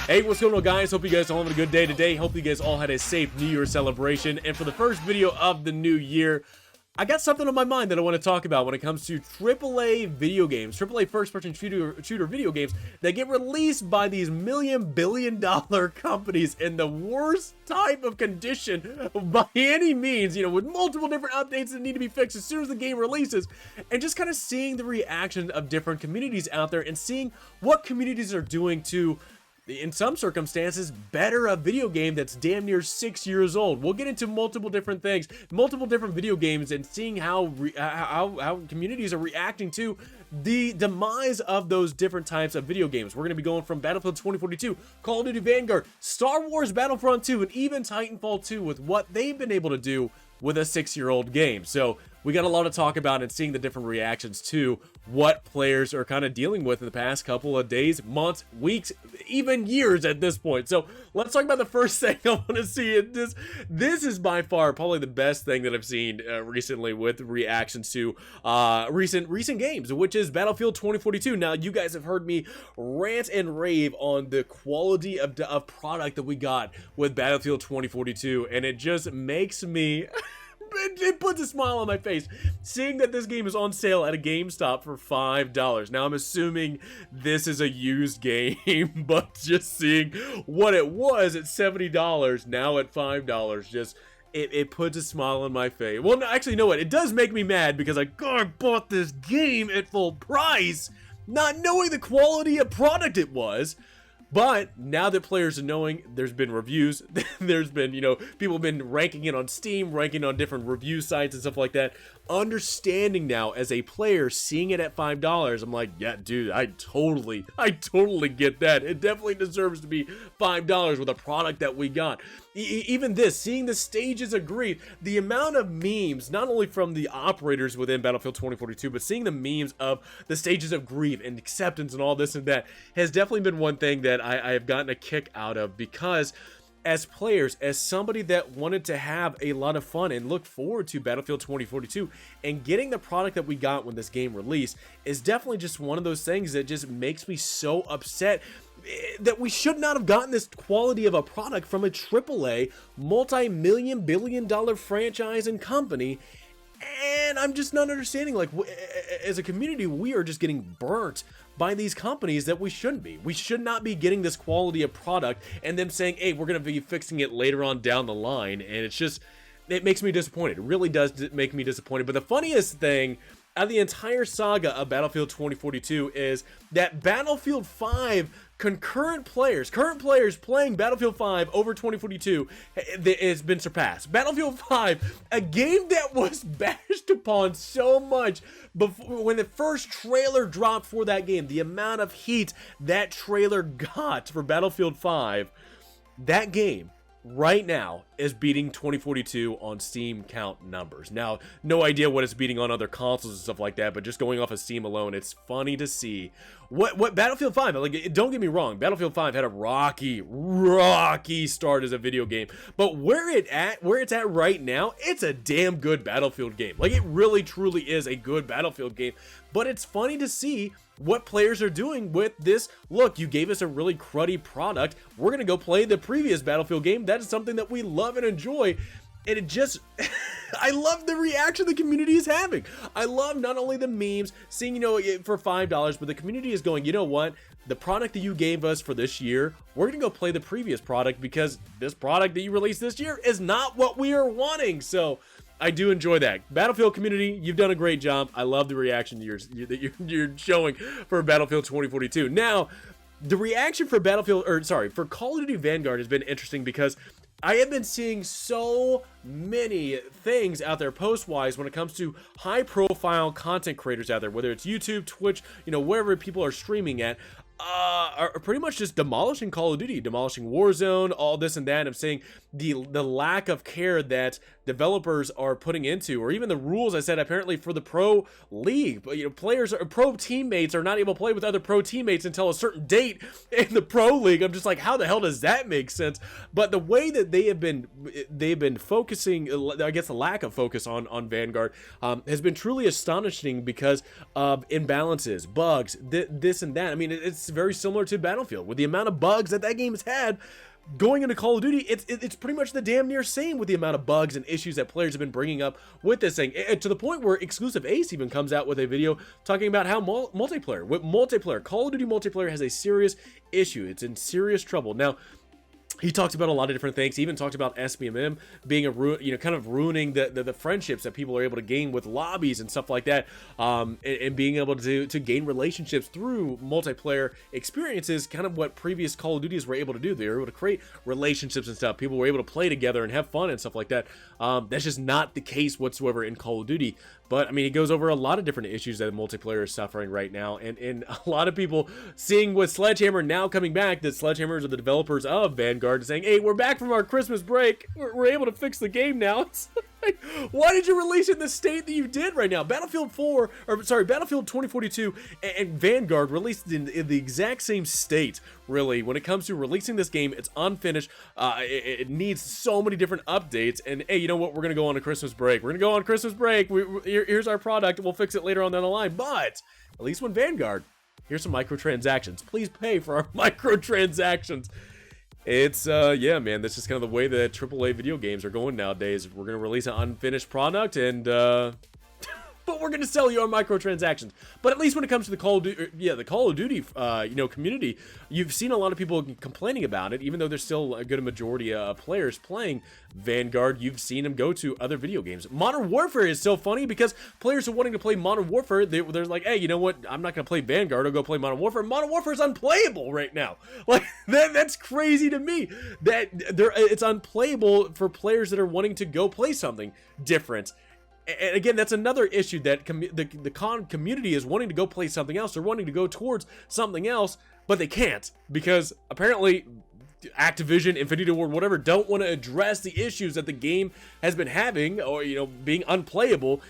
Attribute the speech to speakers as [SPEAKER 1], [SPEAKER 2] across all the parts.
[SPEAKER 1] Hey, what's going on, guys? Hope you guys all having a good day today. Hope you guys all had a safe New Year celebration. And for the first video of the new year, I got something on my mind that I want to talk about when it comes to AAA video games, AAA first-person shooter video games that get released by these billion-dollar companies in the worst type of condition by any means, with multiple different updates that need to be fixed as soon as the game releases, and just kind of seeing the reaction of different communities out there and seeing what communities are doing to, in some circumstances, better a video game that's damn near 6 years old. We'll get into multiple different things, multiple different video games, and seeing how communities are reacting to the demise of those different types of video games. We're going to be going from Battlefield 2042, Call of Duty Vanguard, Star Wars Battlefront 2, and even Titanfall 2 with what they've been able to do with a 6-year-old game. So we got a lot to talk about and seeing the different reactions to what players are kind of dealing with in the past couple of days, months, weeks, even years at this point. So let's talk about the first thing I want to see. This is by far probably the best thing that I've seen recently with reactions to recent games, which is Battlefield 2042. Now, you guys have heard me rant and rave on the quality of product that we got with Battlefield 2042, and it just makes me... It puts a smile on my face seeing that this game is on sale at a GameStop for $5. Now, I'm assuming this is a used game, but just seeing what it was at $70, now at $5, just... It puts a smile on my face. Well, no, actually, you know what? It does make me mad because I bought this game at full price, not knowing the quality of product it was. But now that players are knowing, there's been reviews, there's been, people have been ranking it on Steam, ranking on different review sites and stuff like that. Understanding now as a player, seeing it at $5, I'm like, yeah, dude, I totally get that. It definitely deserves to be $5 with a product that we got. Even this, seeing the stages of grief, the amount of memes, not only from the operators within Battlefield 2042, but seeing the memes of the stages of grief and acceptance and all this and that has definitely been one thing that I have gotten a kick out of, because as players, as somebody that wanted to have a lot of fun and look forward to Battlefield 2042, and getting the product that we got when this game released is definitely just one of those things that just makes me so upset that we should not have gotten this quality of a product from a AAA multi-million billion-dollar franchise and company. And I'm just not understanding, like, as a community, we are just getting burnt by these companies that we shouldn't be. We should not be getting this quality of product and them saying, hey, we're going to be fixing it later on down the line. And it's just, it makes me disappointed. It really does make me disappointed. But the funniest thing out of the entire saga of Battlefield 2042 is that Battlefield 5 current players playing Battlefield 5 over 2042 has been surpassed. Battlefield 5, a game that was bashed upon so much before, when the first trailer dropped for that game, the amount of heat that trailer got for Battlefield 5, that game right now is beating 2042 on Steam count numbers. Now, no idea what it's beating on other consoles and stuff like that, but just going off of Steam alone, it's funny to see what Battlefield 5, like, don't get me wrong, Battlefield 5 had a rocky start as a video game, but where it's at right now, it's a damn good Battlefield game. Like, it really truly is a good Battlefield game. But it's funny to see what players are doing with this. Look, you gave us a really cruddy product, we're gonna go play the previous Battlefield game. That is something that we love and enjoy. And it just, I love the reaction the community is having. I love not only the memes, seeing, for $5, but the community is going, you know what? The product that you gave us for this year, we're going to go play the previous product because this product that you released this year is not what we are wanting. So I do enjoy that. Battlefield community, you've done a great job. I love the reaction that you're showing for Battlefield 2042. Now, the reaction for for Call of Duty Vanguard has been interesting because I have been seeing so many things out there post-wise when it comes to high-profile content creators out there, whether it's YouTube, Twitch, wherever people are streaming at, are pretty much just demolishing Call of Duty, demolishing Warzone, all this and that. I'm saying the lack of care that developers are putting into, or even the rules I said apparently for the pro league. But players or pro teammates are not able to play with other pro teammates until a certain date in the pro league. I'm just like, how the hell does that make sense? But the way that they've been focusing, I guess the lack of focus on Vanguard has been truly astonishing because of imbalances, bugs, this and that. I mean, it's very similar to Battlefield with the amount of bugs that game has had. Going into Call of Duty, it's pretty much the damn near same with the amount of bugs and issues that players have been bringing up with this thing, to the point where Exclusive Ace even comes out with a video talking about how multiplayer, Call of Duty multiplayer has a serious issue. It's in serious trouble. Now, he talks about a lot of different things. He even talked about SBMM being kind of ruining the friendships that people are able to gain with lobbies and stuff like that, and being able to gain relationships through multiplayer experiences, kind of what previous Call of Duties were able to do. They were able to create relationships and stuff. People were able to play together and have fun and stuff like that. That's just not the case whatsoever in Call of Duty. But I mean, he goes over a lot of different issues that multiplayer is suffering right now, and a lot of people seeing with Sledgehammer now coming back, that Sledgehammers are the developers of Vanguard, saying, hey, we're back from our Christmas break, we're able to fix the game now. It's like, why did you release it in the state that you did right now? Battlefield 2042 and Vanguard released in the exact same state, really. When it comes to releasing this game, it's unfinished. It needs so many different updates, and hey, you know what? We're gonna go on a Christmas break. Here's our product. We'll fix it later on down the line. But at least when Vanguard, here's some microtransactions. Please pay for our microtransactions. It's yeah, man, that's just kind of the way that AAA video games are going nowadays. We're gonna release an unfinished product, and but we're gonna sell you our microtransactions. But at least when it comes to the Call of Duty, community, you've seen a lot of people complaining about it, even though there's still a good majority of players playing Vanguard. You've seen them go to other video games. Modern Warfare is so funny because players are wanting to play Modern Warfare. They're like, hey, you know what? I'm not gonna play Vanguard. I'll go play Modern Warfare. Modern Warfare is unplayable right now. Like that's crazy to me. It's unplayable for players that are wanting to go play something different. And again, that's another issue that the COD community is wanting to go play something else. They're wanting to go towards something else, but they can't because apparently Activision, Infinity Ward, whatever, don't want to address the issues that the game has been having, or being unplayable.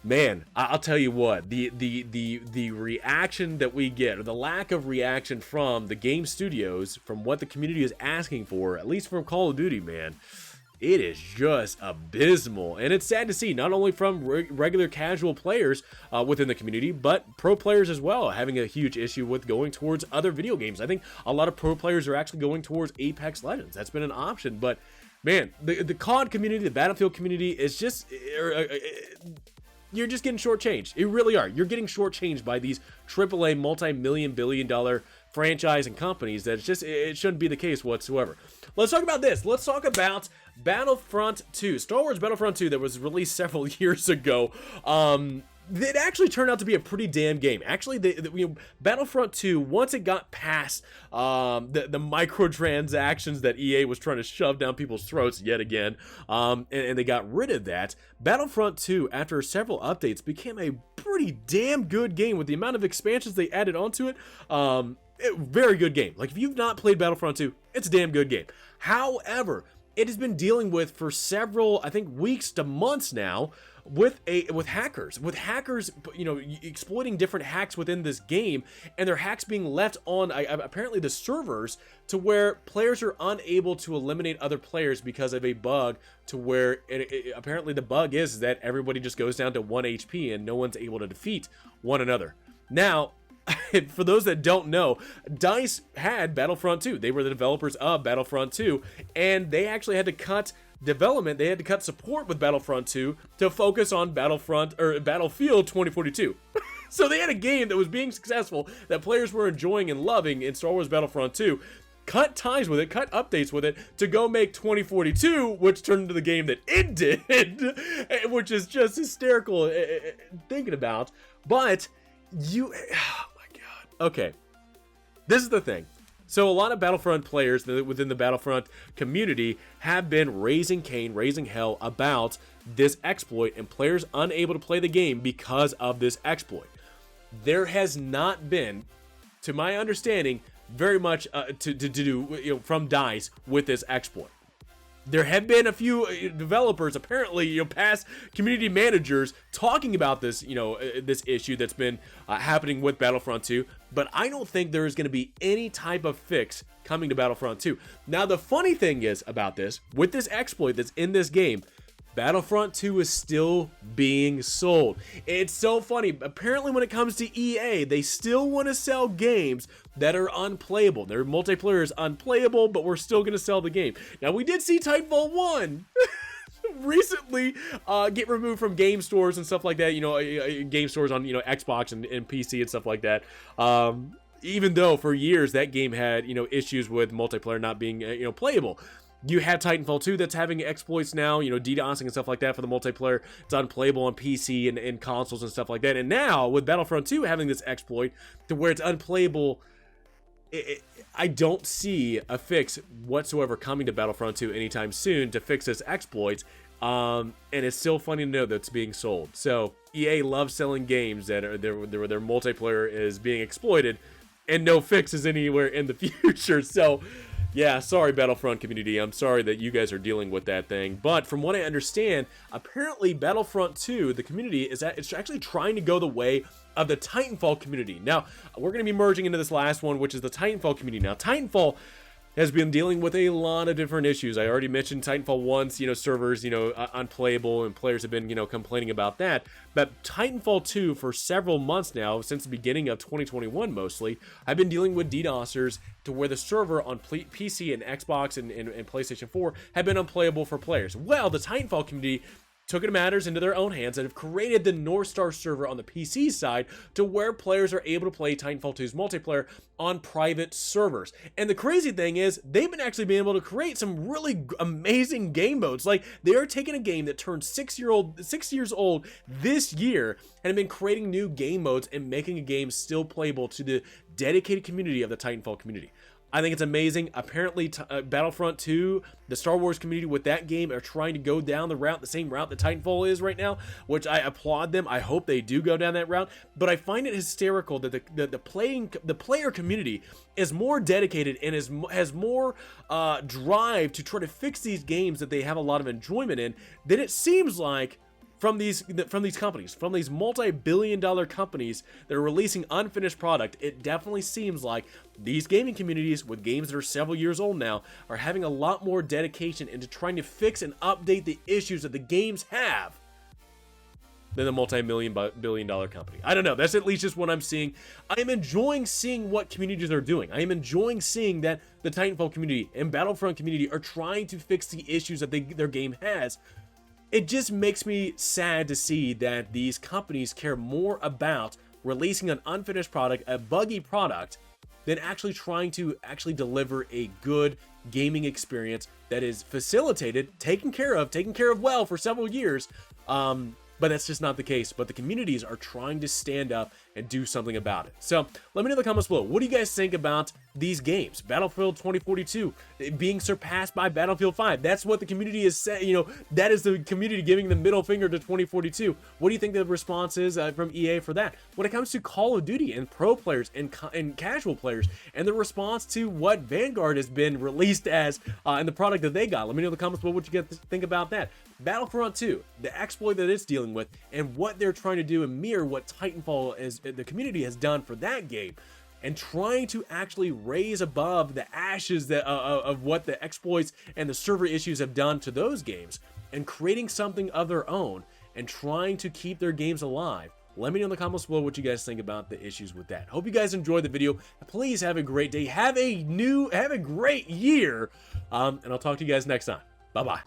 [SPEAKER 1] Man, I'll tell you what, the reaction that we get, or the lack of reaction from the game studios, from what the community is asking for, at least from Call of Duty, man, it is just abysmal. And it's sad to see, not only from regular casual players within the community, but pro players as well, having a huge issue with going towards other video games. I think a lot of pro players are actually going towards Apex Legends. That's been an option, but man, the COD community, the Battlefield community is just... you're just getting shortchanged. You really are. You're getting shortchanged by these AAA multi-million, billion-dollar franchise and companies that it shouldn't be the case whatsoever. Let's talk about this. Let's talk about Battlefront 2. Star Wars Battlefront 2 that was released several years ago. It actually turned out to be a pretty damn game. Actually, Battlefront 2, once it got past the microtransactions that EA was trying to shove down people's throats yet again, and they got rid of that, Battlefront 2, after several updates, became a pretty damn good game with the amount of expansions they added onto it. Very good game. Like, if you've not played Battlefront 2, it's a damn good game. However, it has been dealing with for several, I think, weeks to months now with hackers, exploiting different hacks within this game, and their hacks being left on apparently the servers to where players are unable to eliminate other players because of a bug, to where apparently the bug is that everybody just goes down to 1 HP and no one's able to defeat one another. Now, for those that don't know, DICE had Battlefront 2. They were the developers of Battlefront 2, and they actually had to cut development. They had to cut support with Battlefront 2 to focus on Battlefield 2042. So they had a game that was being successful, that players were enjoying and loving in Star Wars Battlefront 2, cut ties with it, cut updates with it to go make 2042, which turned into the game that it did, which is just hysterical thinking about. But oh my god. Okay, this is the thing. So a lot of Battlefront players within the Battlefront community have been raising Cain, raising hell about this exploit, and players unable to play the game because of this exploit. There has not been, to my understanding, very much to do from DICE with this exploit. There have been a few developers, apparently, past community managers talking about this, this issue that's been happening with Battlefront 2, but I don't think there is going to be any type of fix coming to Battlefront 2. Now, the funny thing is about this, with this exploit that's in this game, Battlefront 2 is still being sold. It's so funny. Apparently, when it comes to EA, they still want to sell games that are unplayable. Their multiplayer is unplayable, but we're still going to sell the game. Now, we did see Titanfall 1 recently get removed from game stores and stuff like that. Game stores on, Xbox and PC and stuff like that. Even though for years that game had, issues with multiplayer not being, playable. You have Titanfall 2 that's having exploits now, DDoSing and stuff like that for the multiplayer. It's unplayable on PC and consoles and stuff like that. And now, with Battlefront 2 having this exploit to where it's unplayable, I don't see a fix whatsoever coming to Battlefront 2 anytime soon to fix this exploit. And it's still funny to know that it's being sold. So, EA loves selling games that are their multiplayer is being exploited, and no fix is anywhere in the future. So, yeah, sorry, Battlefront community. I'm sorry that you guys are dealing with that thing. But from what I understand, apparently Battlefront 2, the community, it's actually trying to go the way of the Titanfall community. Now, we're going to be merging into this last one, which is the Titanfall community. Now, Titanfall has been dealing with a lot of different issues. I already mentioned Titanfall 1's, servers, unplayable, and players have been, complaining about that. But Titanfall 2, for several months now, since the beginning of 2021 mostly, I've been dealing with DDoSers to where the server on PC and Xbox and PlayStation 4 have been unplayable for players. Well, the Titanfall community took matters into their own hands and have created the North Star server on the PC side to where players are able to play Titanfall 2's multiplayer on private servers. And the crazy thing is, they've been actually being able to create some really amazing game modes. Like, they are taking a game that turned 6 years old this year and have been creating new game modes and making a game still playable to the dedicated community of the Titanfall community. I think it's amazing. Apparently, Battlefront 2, the Star Wars community with that game are trying to go down the same route that Titanfall is right now, which I applaud them. I hope they do go down that route. But I find it hysterical that the player community is more dedicated and has more drive to try to fix these games that they have a lot of enjoyment in than it seems like from these companies, from these multi-billion-dollar companies that are releasing unfinished product. It definitely seems like these gaming communities with games that are several years old now are having a lot more dedication into trying to fix and update the issues that the games have than the multi-billion-dollar company. I don't know. That's at least just what I'm seeing. I am enjoying seeing what communities are doing. I am enjoying seeing that the Titanfall community and Battlefront community are trying to fix the issues that their game has. It just makes me sad to see that these companies care more about releasing an unfinished product, a buggy product, than actually trying to deliver a good gaming experience that is facilitated, taken care of well for several years. But that's just not the case. But the communities are trying to stand up and do something about it. So let me know in the comments below. What do you guys think about these games? Battlefield 2042 being surpassed by Battlefield 5. That's what the community is saying. That is the community giving the middle finger to 2042. What do you think the response is from EA for that? When it comes to Call of Duty and pro players and casual players, and the response to what Vanguard has been released as and the product that they got. Let me know in the comments below what you think about that. Battlefront 2, the exploit that it's dealing with, and what they're trying to do and mirror what Titanfall the community has done for that game, and trying to actually raise above the ashes of what the exploits and the server issues have done to those games, and creating something of their own and trying to keep their games alive. Let me know in the comments below what you guys think about the issues with that. Hope you guys enjoyed the video. Please have a great day. Have a great year. And I'll talk to you guys next time. Bye-bye.